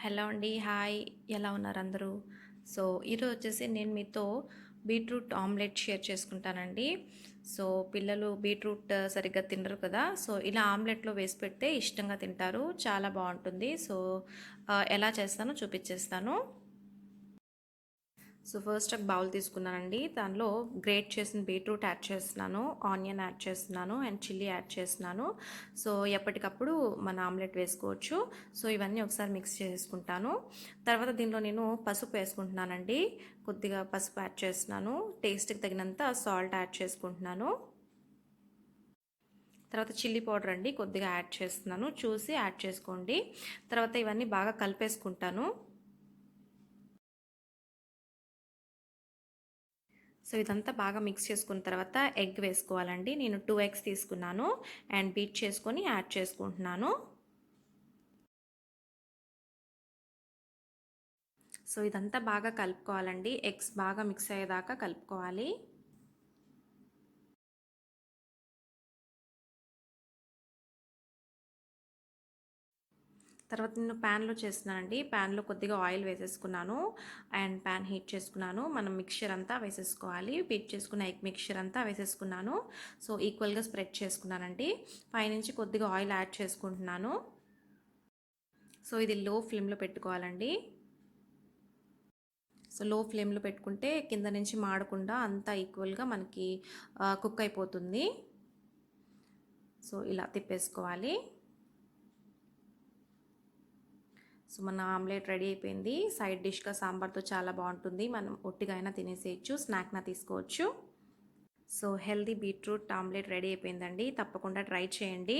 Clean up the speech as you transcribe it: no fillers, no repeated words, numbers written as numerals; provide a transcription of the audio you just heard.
Hello అండి. Hi. ఎలా ఉన్నారు అందరూ? సో, ఈరోజు వచ్చేసి నేను మీతో బీట్రూట్ ఆమ్లెట్ షేర్ చేసుకుంటానండి. సో, పిల్లలు బీట్రూట్ సరిగ్గా తినరు కదా! సో, ఇలా ఆమ్లెట్‌లో వేసి పెడితే ఇష్టంగా తింటారు. చాలా బావుంటుంది. సో, ఎలా చేస్తానో చూపిచ్చేస్తాను. సో, ఫస్ట్ ఒక బౌల్ తీసుకున్నానండి. దానిలో గ్రేట్ చేసిన బీట్రూట్ యాడ్ చేస్తున్నాను, ఆనియన్ యాడ్ చేస్తున్నాను అండ్ చిల్లీ యాడ్ చేస్తున్నాను. సో, ఎప్పటికప్పుడు మన ఆమ్లెట్ వేసుకోవచ్చు. సో, ఇవన్నీ ఒకసారి మిక్స్ చేసుకుంటాను. తర్వాత దీనిలో నేను పసుపు వేసుకుంటున్నానండి. కొద్దిగా పసుపు యాడ్ చేస్తున్నాను. టేస్ట్‌కి తగినంత సాల్ట్ యాడ్ చేసుకుంటున్నాను. తర్వాత చిల్లీ పౌడర్ అండి కొద్దిగా యాడ్ చేస్తున్నాను. చూసి యాడ్ చేసుకోండి. తర్వాత ఇవన్నీ బాగా కలిపేసుకుంటాను. సో, ఇదంతా బాగా మిక్స్ చేసుకున్న తర్వాత ఎగ్ వేసుకోవాలండి. నేను 2 ఎగ్స్ తీసుకున్నాను అండ్ బీట్ చేసుకొని యాడ్ చేసుకుంటున్నాను. సో, ఇదంతా బాగా కలుపుకోవాలండి. ఎగ్స్ బాగా మిక్స్ అయ్యేదాకా కలుపుకోవాలి. తర్వాత నేను ప్యాన్‌లో చేస్తున్నానండి. ప్యాన్‌లో కొద్దిగా ఆయిల్ వేసేసుకున్నాను అండ్ ప్యాన్ హీట్ చేసుకున్నాను. మనం మిక్స్చర్ అంతా వేసేసుకోవాలి. బీట్ చేసుకున్న ఎగ్ మిక్స్చర్ అంతా వేసేసుకున్నాను. సో, ఈక్వల్‌గా స్ప్రెడ్ చేసుకున్నానండి. పైనుంచి కొద్దిగా ఆయిల్ యాడ్ చేసుకుంటున్నాను. సో, ఇది లో ఫ్లేమ్‌లో పెట్టుకోవాలండి. సో, లో ఫ్లేమ్‌లో పెట్టుకుంటే కింద నుంచి మాడకుండా అంతా ఈక్వల్‌గా మనకి కుక్ అయిపోతుంది. సో, ఇలా తిప్పేసుకోవాలి. సో, మన ఆమ్లెట్ రెడీ అయిపోయింది. సైడ్ డిష్‌గా సాంబార్‌తో చాలా బావుంటుంది. మనం ఒట్టిగా అయినా తినేసేయొచ్చు. స్నాక్‌లా తీసుకోవచ్చు. So, healthy beetroot omelette ready అయిపోయిందండి. తప్పకుండా ట్రై చేయండి.